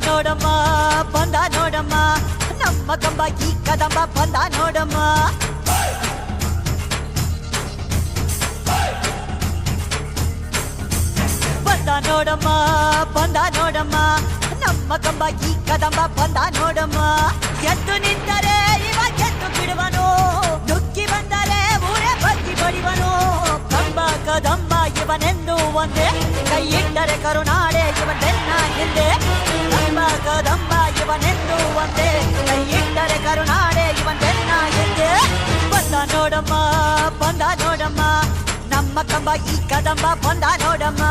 ನೋಡಮ್ಮ ಬಂದ ನೋಡಮ್ಮ ನಮ್ಮ ಕಂಬ ಈ ಕದಂಬ ಬಂದ ನೋಡಮ್ಮ. ಬಂದ ನೋಡಮ್ಮ ಬಂದ ನೋಡಮ್ಮ ನಮ್ಮ ಕಂಬ ಈ ಕದಂಬ ಬಂದ ನೋಡಮ್ಮ. ಎದ್ದು ನಿಂತರೆ ಇವ ಗೆದ್ದು ಬಿಡುವನು, ನುಗ್ಗಿ ಬಂದರೆ ಊರೇ ಬಗ್ಗಿ ಬಡಿವನು. ಕಂಬ ಕದಂಬ ಇವನೆಂದು ಒಂದೇ, ಕೈ ಇಟ್ಟರೆ ಕರುನಾಡೆ ಇವನೆನ್ನ ಹಿಂದೆ. ಕಂಬ ಕದಂಬ ಇವನೆಂದು ಒಂದೇ, ಕೈ ಇಟ್ಟರೆ ಕರುನಾಡೆ ಇವನೆನ್ನ ಹಿಂದೆ. ಬಂದ ನೋಡಮ್ಮ ಬಂದ ನೋಡಮ್ಮ ನಮ್ಮ ಕಂಬ ಈ ಕದಂಬ ಬಂದ ನೋಡಮ್ಮ.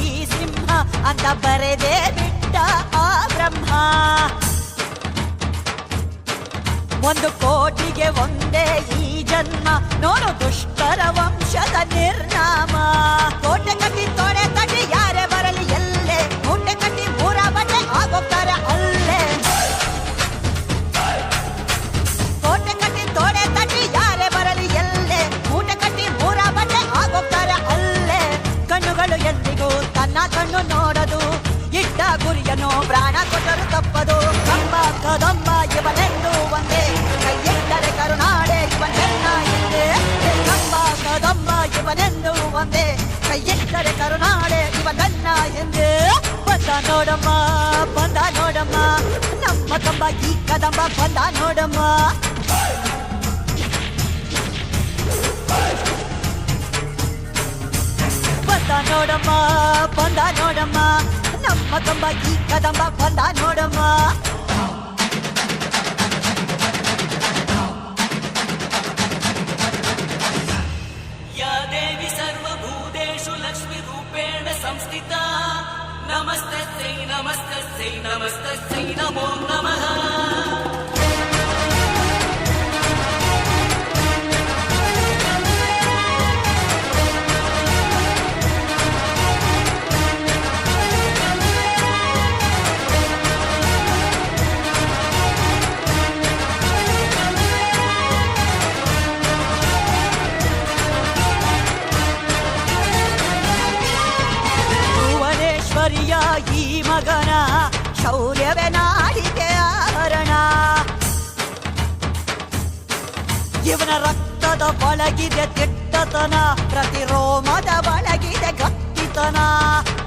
ಈ ಸಿಂಹ ಅಂತ ಬರೆದೇ ಬಿಟ್ಟ ಆ ಬ್ರಹ್ಮ. 1 ಕೋಟಿಗೆ ಒಂದೇ ಈ ಜನ್ಮ, ನೋಡು ದುಷ್ಟರ ವಂಶದ ನಿರ್ನಾಮ. ಕೋಟೆ ಕಟ್ಟಿ ತೊಡೆ ತಟ್ಟಿ ಯಾರೇ ಬರಲಿ ಎಲ್ಲೇ, ಮೂಟೆ ಕಟ್ಟಿ ಮೂರ ಬಟ್ಟೆ ಆಗೋಗ್ತಾರೆ ಅಲ್ಲೇ. ಕೋಟೆ ಕಟ್ಟಿ ತೊಡೆ ತಟ್ಟಿ ಯಾರೇ ಬರಲಿ ಎಲ್ಲೇ, ಮೂಟೆ ಕಟ್ಟಿ ಮೂರ ಬಟ್ಟೆ ಆಗೋಗ್ತಾರೆ ಅಲ್ಲೇ. ಕಣ್ಣುಗಳು ಎಂದಿಗೂ ತನ್ನ ಕಣ್ಣು ನೋಡದು, ಇಟ್ಟ ಗುರಿಯನ್ನು ಪ್ರಾಣ ಕೊಟ್ಟರು ತಪ್ಪದು. ಕಂಬ ಕದಂಬ ಇವನೆಂದು ಒಂದೇ, ಕೈ ಇಟ್ಟರೆ ಕರುನಾಡೆ ಇವನೆನ್ನ ಹಿಂದೆ. ಕಂಬ ಕದಂಬ ಇವನೆಂದು ಒಂದೇ, ಕೈ ಇಟ್ಟರೆ ಕರುನಾಡೆ ಇವನೆನ್ನ ಹಿಂದೆ. ಬಂದ ನೋಡಮ್ಮ ಬಂದ ನೋಡಮ್ಮ ನಮ್ಮ ಕಂಬ ಈ ಕದಂಬ ಬಂದ ನೋಡಮ್ಮ. ಬಂದ ನೋಡಮ್ಮ ಬಂದ ನೋಡಮ್ಮ ನಮ್ಮ ಕಂಬ ಈ ಕದಂಬ ಬಂದ ನೋಡಮ್ಮ. ಯಾ ದೇವಿ ಸರ್ವಭೂತೇಷು ಲಕ್ಷ್ಮೀ ರೂಪೇಣ ಸಂಸ್ಥಿತಾ, ನಮಸ್ತಸ್ಯೈ ನಮಸ್ತಸ್ಯೈ ನಮಸ್ತಸ್ಯೈ ನಮೋ ನಮಃ. ಈ ಮಗನ ಶೌರ್ಯವೇ ನಾಡಿಗೆ ಆಭರಣ. ಇವನ ರಕ್ತದ ಒಳಗಿದೆ ದಿಟ್ಟತನ, ಪ್ರತಿ ರೋಮದ ಒಳಗಿದೆ ಗಟ್ಟಿತನ.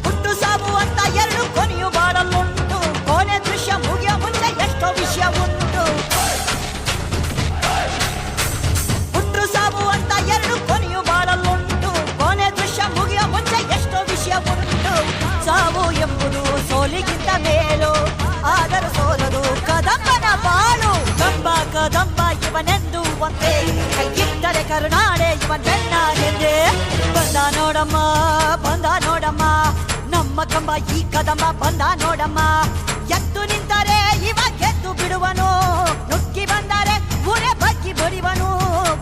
ಹುಟ್ಟು ಸಾವು ಅಂತ 2 ಕೊನೆಯು ಬಾಳಲುಂಟು, ಕೊನೆ ದೃಶ್ಯ ಮುಗಿಯ ಮುಂಚೆ ಎಷ್ಟೋ ವಿಷಯ ಉಂಟು. ಹುಟ್ಟು ಸಾವು ಅಂತ 2 ಕೊನೆಯು ಬಾಳಲುಂಟು, ಕೊನೆ ದೃಶ್ಯ ಮುಗಿಯ ಮುಂಚೆ ಎಷ್ಟೋ ವಿಷಯ ಉಂಟು. ಸಾವು ಎಂಬುದು ಸೋಲಿಗಿಂತ ಮೇಲು, ಆದರೂ ಸೋಲದು ಕದಂಬನ ಬಾಳು. ಕಂಬ ಕದಂಬ ಇವನೆಂದು ಒಂದೇ, ಕೈ ಇಟ್ಟರೆ ಕರುನಾಡೆ ಇವನೆನ್ನ ಹಿಂದೆ. ಬಂದ ನೋಡಮ್ಮ ಬಂದ ನೋಡಮ್ಮ ನಮ್ಮ ಕಂಬ ಈ ಕದಂಬ ಬಂದ ನೋಡಮ್ಮ. ಎದ್ದು ನಿಂತರೆ ಇವ ಗೆದ್ದು ಬಿಡುವನು, ನುಗ್ಗಿ ಬಂದರೆ ಊರೇ ಬಗ್ಗಿ ಬಡಿವನು.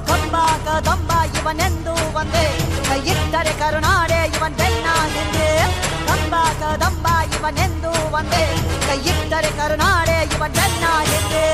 ಕಂಬ ಕದಂಬ ಇವನೆಂದು ಒಂದೇ, ಕೈ ಇಟ್ಟರೆ ಕರುನಾಡೆ ಇವನೆನ್ನ ಹಿಂದೆ. ಕಂಬ ಕದಂಬ ಇವನೆಂದು ಒಂದೇ, ಕೈ ಇಟ್ಟರೆ ಕರುನಾಡೆ ಇವನೆನ್ನ ಹಿಂದೆ.